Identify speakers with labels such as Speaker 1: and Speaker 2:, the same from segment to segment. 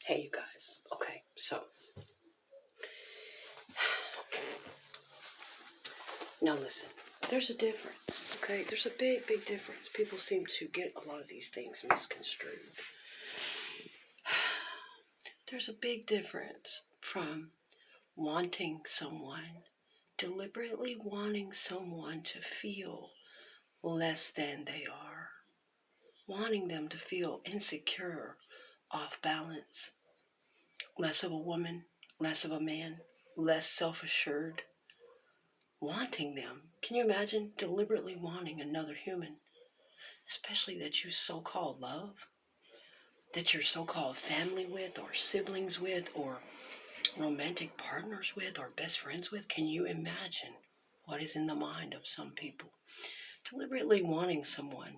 Speaker 1: Hey, you guys. Okay, so now listen. There's a difference. Okay, there's a big, big difference. People seem to get a lot of these things misconstrued. There's a big difference from wanting someone, deliberately wanting someone to feel less than they are, wanting them to feel insecure, off balance, less of a woman, less of a man, less self-assured, wanting them. Can you imagine deliberately wanting another human, especially that you so-called love, that you're so-called family with, or siblings with, or romantic partners with, or best friends with? Can you imagine what is in the mind of some people? Deliberately wanting someone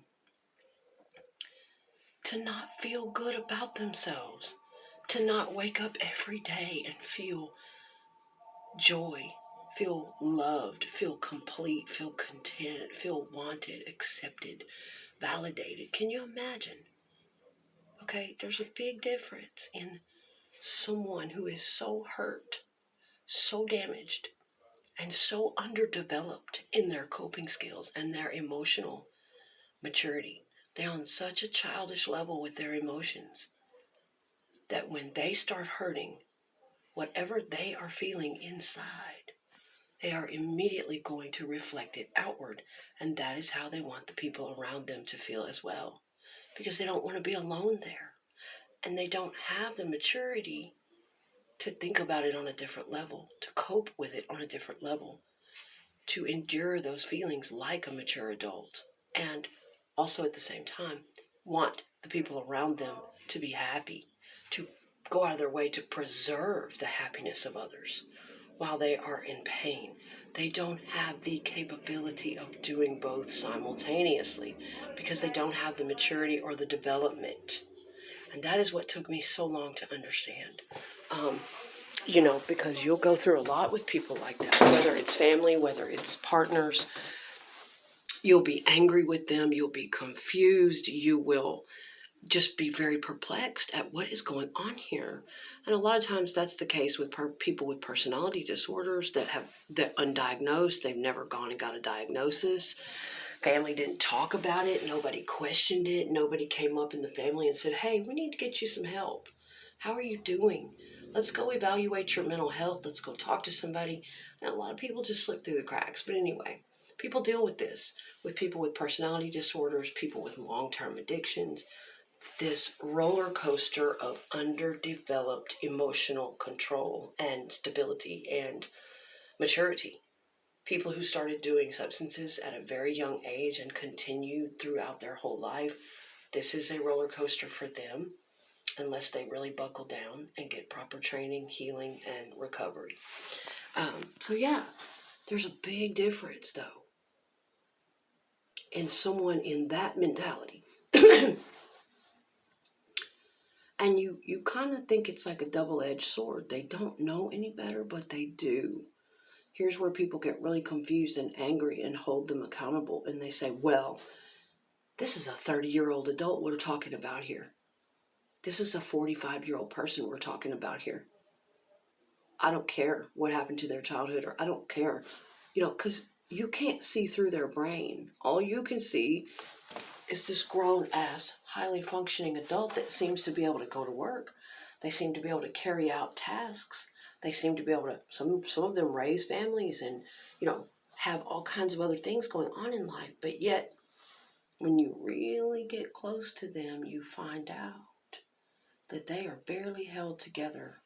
Speaker 1: to not feel good about themselves, to not wake up every day and feel joy, feel loved, feel complete, feel content, feel wanted, accepted, validated. Can you imagine? Okay, there's a big difference in someone who is so hurt, so damaged, and so underdeveloped in their coping skills and their emotional maturity. They're on such a childish level with their emotions that when they start hurting, whatever they are feeling inside, they are immediately going to reflect it outward. And that is how they want the people around them to feel as well, because they don't want to be alone there. And they don't have the maturity to think about it on a different level, to cope with it on a different level, to endure those feelings like a mature adult, and also at the same time want the people around them to be happy, to go out of their way to preserve the happiness of others while they are in pain. They don't have the capability of doing both simultaneously because they don't have the maturity or the development. And that is what took me so long to understand. Because you'll go through a lot with people like that, whether it's family, whether it's partners. You'll be angry with them, you'll be confused, you will just be very perplexed at what is going on here. And a lot of times that's the case with people with personality disorders that undiagnosed. They've never gone and got a diagnosis. Family didn't talk about it. Nobody questioned it. Nobody came up in the family and said, hey, we need to get you some help. How are you doing? Let's go evaluate your mental health. Let's go talk to somebody. And a lot of people just slip through the cracks. But anyway, people deal with this, with people with personality disorders, people with long-term addictions, this roller coaster of underdeveloped emotional control and stability and maturity. People who started doing substances at a very young age and continued throughout their whole life, this is a roller coaster for them unless they really buckle down and get proper training, healing, and recovery. There's a big difference, though, in someone in that mentality. And you kind of think it's like a double-edged sword. They don't know any better, but they do. Here's where people get really confused and angry and hold them accountable. And they say, well, this is a 30-year-old adult we're talking about here. This is a 45-year-old person we're talking about here. I don't care what happened to their childhood, or I don't care, because you can't see through their brain. All you can see is this grown-ass, highly functioning adult that seems to be able to go to work. They seem to be able to carry out tasks. They seem to be able to, some of them raise families and, have all kinds of other things going on in life. But yet, when you really get close to them, you find out that they are barely held together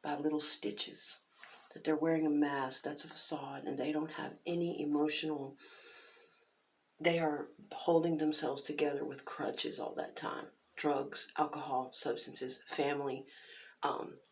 Speaker 1: by little stitches, that they're wearing a mask, that's a facade, and they don't have any emotional. They are holding themselves together with crutches all that time. Drugs, alcohol, substances, family,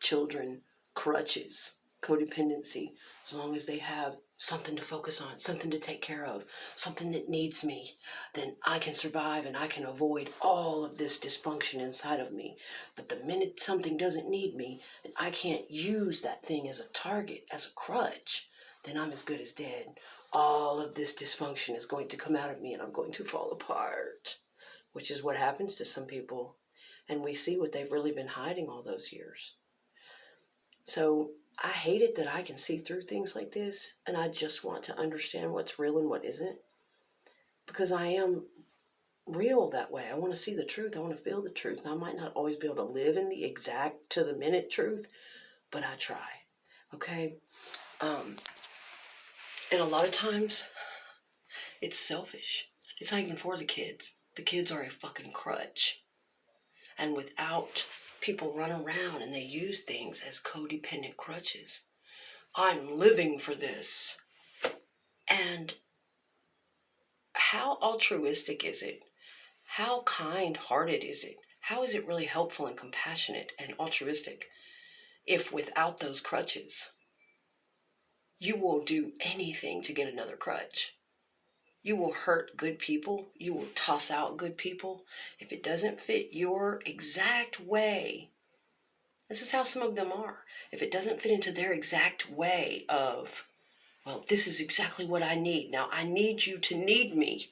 Speaker 1: children, crutches, codependency. As long as they have something to focus on, something to take care of, something that needs me, then I can survive and I can avoid all of this dysfunction inside of me. But the minute something doesn't need me and I can't use that thing as a target, as a crutch, then I'm as good as dead. All of this dysfunction is going to come out of me and I'm going to fall apart, which is what happens to some people. and we see what they've really been hiding all those years. So I hate it that I can see through things like this, and I just want to understand what's real and what isn't, because I am real that way. I want to see the truth. I want to feel the truth. I might not always be able to live in the exact to the minute truth, but I try. Okay? And a lot of times it's selfish. It's not even for the kids. The kids are a fucking crutch. And without people run around and they use things as codependent crutches. I'm living for this. And how altruistic is it? How kind-hearted is it? How is it really helpful and compassionate and altruistic if without those crutches, you will do anything to get another crutch? You will hurt good people. You will toss out good people. If it doesn't fit your exact way, this is how some of them are. If it doesn't fit into their exact way of, well, this is exactly what I need. Now, I need you to need me.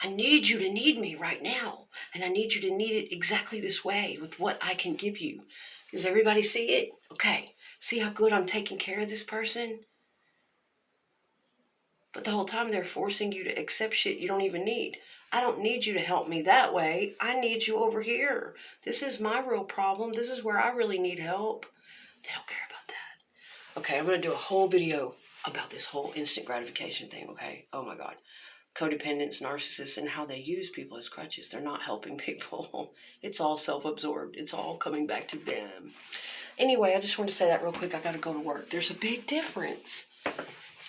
Speaker 1: I need you to need me right now. And I need you to need it exactly this way with what I can give you. Does everybody see it? Okay. See how good I'm taking care of this person? But the whole time they're forcing you to accept shit you don't even need. I don't need you to help me that way. I need you over here. This is my real problem. This is where I really need help. They don't care about that. Okay, I'm going to do a whole video about this whole instant gratification thing, okay? Oh my God. Codependents, narcissists, and how they use people as crutches. They're not helping people. It's all self-absorbed. It's all coming back to them. Anyway, I just want to say that real quick. I got to go to work. There's a big difference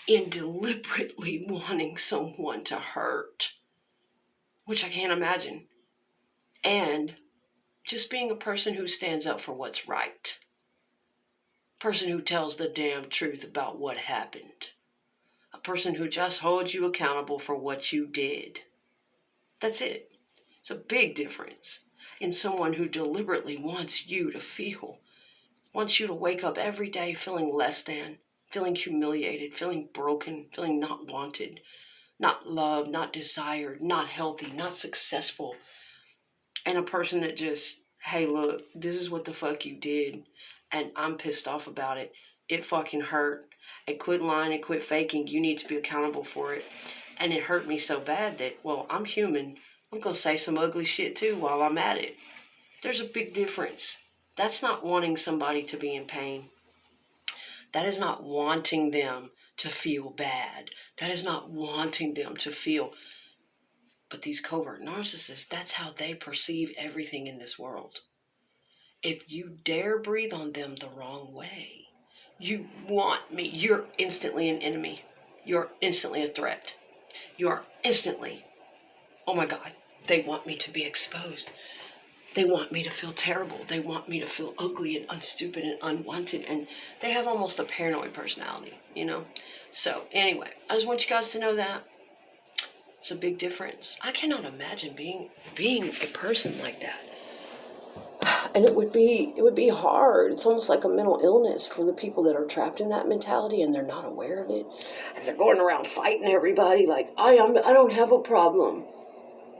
Speaker 1: in deliberately wanting someone to hurt, which I can't imagine, and just being a person who stands up for what's right. Person who tells the damn truth about what happened. A person who just holds you accountable for what you did. That's it. It's a big difference in someone who deliberately wants you to feel, wants you to wake up every day feeling less than, feeling humiliated, feeling broken, feeling not wanted, not loved, not desired, not healthy, not successful. And a person that just, hey, look, this is what the fuck you did, and I'm pissed off about it. It fucking hurt. And quit lying and quit faking. You need to be accountable for it. And it hurt me so bad that, well, I'm human. I'm going to say some ugly shit too while I'm at it. There's a big difference. That's not wanting somebody to be in pain. That is not wanting them to feel bad. That is not wanting them to feel. But these covert narcissists, that's how they perceive everything in this world. If you dare breathe on them the wrong way, you want me, you're instantly an enemy. You're instantly a threat. You're instantly, oh my God, they want me to be exposed. They want me to feel terrible. They want me to feel ugly and unstupid and unwanted. And they have almost a paranoid personality, you know? So anyway, I just want you guys to know that. It's a big difference. I cannot imagine being a person like that. And it would be hard. It's almost like a mental illness for the people that are trapped in that mentality and they're not aware of it. And they're going around fighting everybody like, I don't have a problem.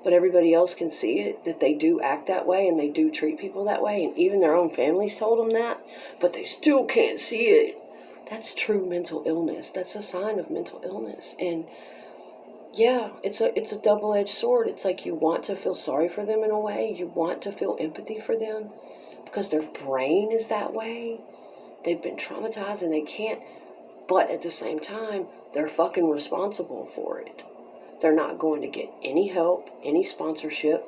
Speaker 1: But everybody else can see it, that they do act that way and they do treat people that way. And even their own families told them that, but they still can't see it. That's true mental illness. That's a sign of mental illness. And yeah, it's a double-edged sword. It's like you want to feel sorry for them in a way. You want to feel empathy for them because their brain is that way. They've been traumatized and they can't. But at the same time, they're fucking responsible for it. They're not going to get any help, any sponsorship.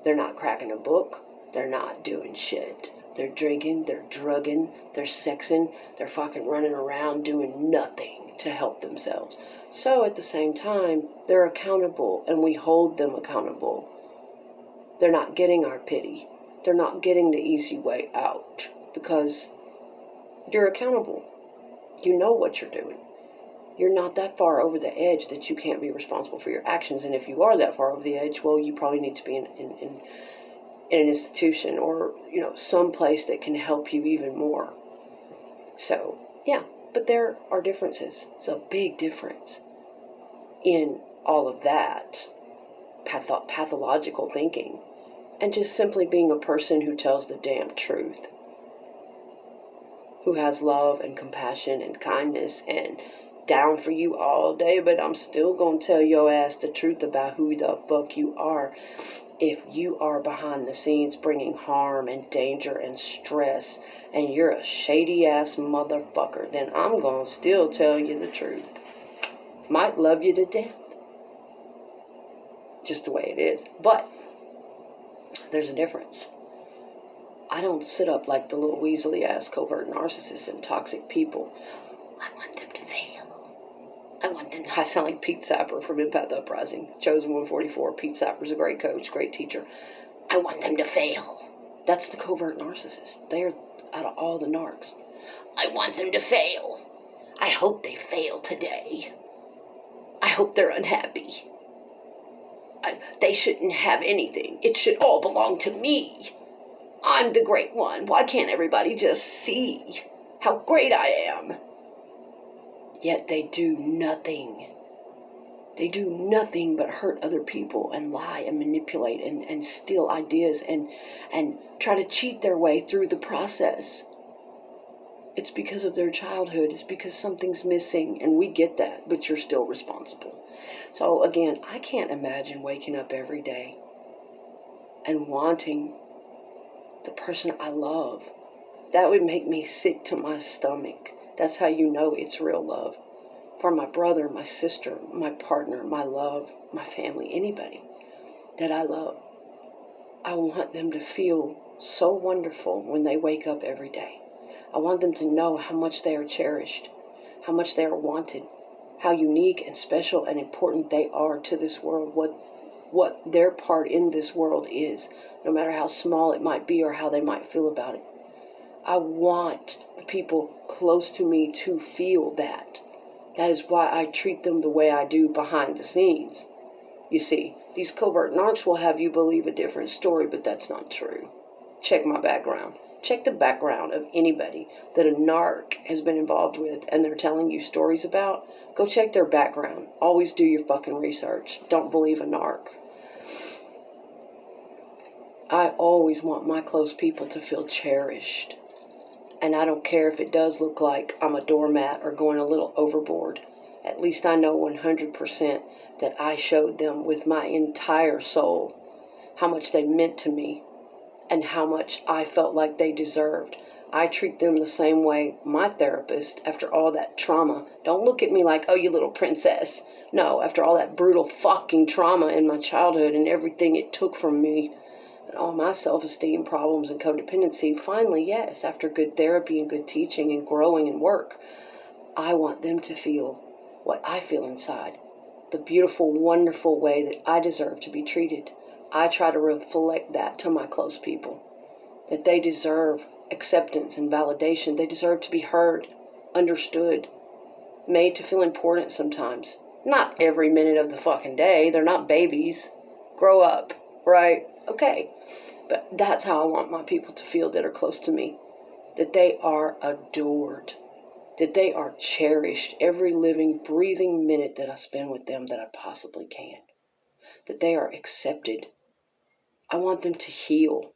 Speaker 1: They're not cracking a book. They're not doing shit. They're drinking, they're drugging, they're sexing, they're fucking running around doing nothing to help themselves. So at the same time, they're accountable and we hold them accountable. They're not getting our pity. They're not getting the easy way out because you're accountable. You know what you're doing. You're not that far over the edge that you can't be responsible for your actions. And if you are that far over the edge, well, you probably need to be in an institution or, some place that can help you even more. So, yeah, but there are differences. It's a big difference in all of that pathological thinking And just simply being a person who tells the damn truth, who has love and compassion and kindness and down for you all day, but I'm still gonna tell your ass the truth about who the fuck you are. If you are behind the scenes bringing harm and danger and stress and you're a shady ass motherfucker, then I'm gonna still tell you the truth. Might love you to death, just the way it is, but there's a difference. I don't sit up like the little weaselly ass covert narcissists and toxic people. I want them to fail. I sound like Pete Sapper from Empath Uprising. Chosen 144. Pete Sapper's a great coach, great teacher. I want them to fail. That's the covert narcissist. They're out of all the narcs. I want them to fail. I hope they fail today. I hope they're unhappy. They shouldn't have anything. It should all belong to me. I'm the great one. Why can't everybody just see how great I am? Yet they do nothing. They do nothing but hurt other people and lie and manipulate and steal ideas and try to cheat their way through the process. It's because of their childhood. It's because something's missing, and we get that, but you're still responsible. So again, I can't imagine waking up every day and wanting the person I love. That would make me sick to my stomach. That's how you know it's real love. For my brother, my sister, my partner, my love, my family, anybody that I love, I want them to feel so wonderful when they wake up every day. I want them to know how much they are cherished, how much they are wanted, how unique and special and important they are to this world, what their part in this world is, no matter how small it might be or how they might feel about it. I want the people close to me to feel that. That is why I treat them the way I do behind the scenes. You see, these covert narcs will have you believe a different story, but that's not true. Check my background. Check the background of anybody that a narc has been involved with and they're telling you stories about. Go check their background. Always do your fucking research. Don't believe a narc. I always want my close people to feel cherished. And I don't care if it does look like I'm a doormat or going a little overboard. At least I know 100% that I showed them with my entire soul how much they meant to me and how much I felt like they deserved. I treat them the same way my therapist, after all that trauma. Don't look at me like, oh, you little princess. No, after all that brutal fucking trauma in my childhood and everything it took from me, and all my self-esteem problems and codependency, finally, yes, after good therapy and good teaching and growing and work, I want them to feel what I feel inside, the beautiful, wonderful way that I deserve to be treated. I try to reflect that to my close people, that they deserve acceptance and validation. They deserve to be heard, understood, made to feel important sometimes. Not every minute of the fucking day. They're not babies. Grow up, right? Okay. But that's how I want my people to feel that are close to me. That they are adored. That they are cherished every living, breathing minute that I spend with them that I possibly can. That they are accepted. I want them to heal.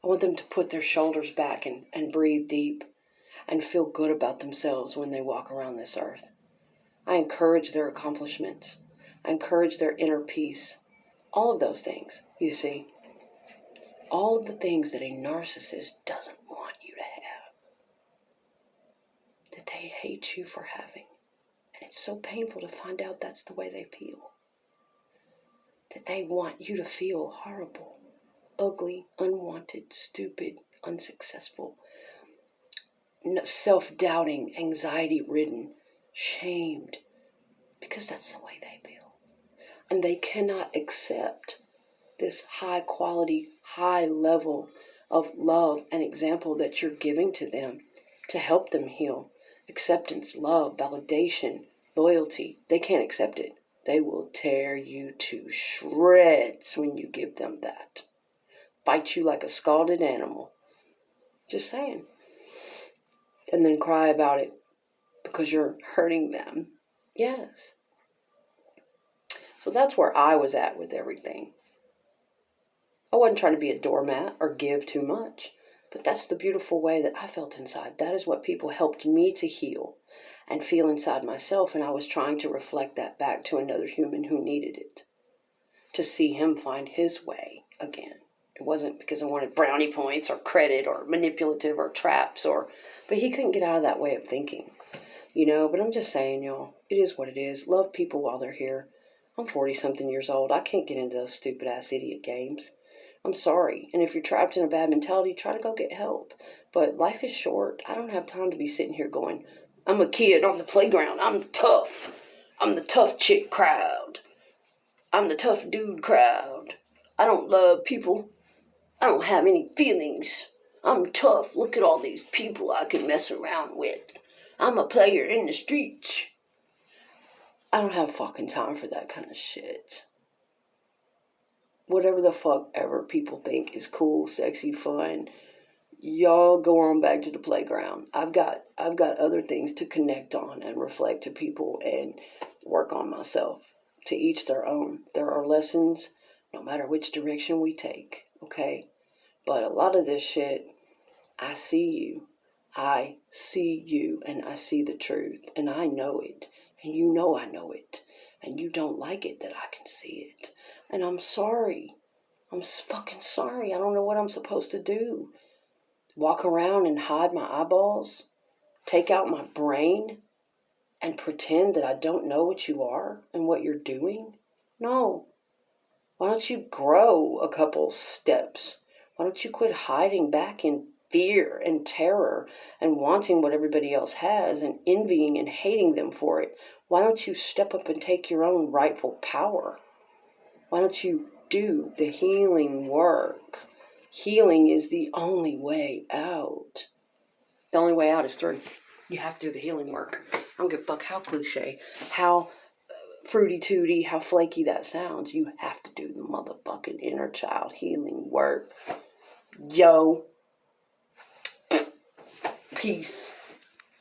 Speaker 1: I want them to put their shoulders back and breathe deep and feel good about themselves when they walk around this earth. I encourage their accomplishments. I encourage their inner peace. All of those things, you see. All of the things that a narcissist doesn't want you to have. That they hate you for having. And it's so painful to find out that's the way they feel. That they want you to feel horrible, ugly, unwanted, stupid, unsuccessful, self-doubting, anxiety-ridden, shamed. Because that's the way they feel. And they cannot accept this high quality, high level of love and example that you're giving to them to help them heal. Acceptance, love, validation, loyalty. They can't accept it. They will tear you to shreds when you give them that. Bite you like a scalded animal. Just saying. And then cry about it because you're hurting them. Yes. So that's where I was at with everything. I wasn't trying to be a doormat or give too much. But that's the beautiful way that I felt inside. That is what people helped me to heal and feel inside myself. And I was trying to reflect that back to another human who needed it, to see him find his way again. It wasn't because I wanted brownie points or credit or manipulative or traps but he couldn't get out of that way of thinking, but I'm just saying, y'all, it is what it is. Love people while they're here. I'm 40 something years old. I can't get into those stupid ass idiot games. I'm sorry. And if you're trapped in a bad mentality, try to go get help. But life is short. I don't have time to be sitting here going, I'm a kid on the playground. I'm tough. I'm the tough chick crowd. I'm the tough dude crowd. I don't love people. I don't have any feelings. I'm tough. Look at all these people I can mess around with. I'm a player in the streets. I don't have fucking time for that kind of shit. Whatever the fuck ever people think is cool, sexy, fun, y'all go on back to the playground. I've got other things to connect on and reflect to people and work on myself. To each their own. There are lessons no matter which direction we take, okay? But a lot of this shit, I see you. I see you, and I see the truth, and I know it, and you know I know it, and you don't like it that I can see it. And I'm sorry. I'm fucking sorry. I don't know what I'm supposed to do. Walk around and hide my eyeballs? Take out my brain? And pretend that I don't know what you are and what you're doing? No. Why don't you grow a couple steps? Why don't you quit hiding back in fear and terror and wanting what everybody else has and envying and hating them for it? Why don't you step up and take your own rightful power? Why don't you do the healing work? Healing is the only way out. The only way out is through. You have to do the healing work. I don't give a fuck how cliche, how fruity tooty, how flaky that sounds. You have to do the motherfucking inner child healing work. Yo. Peace.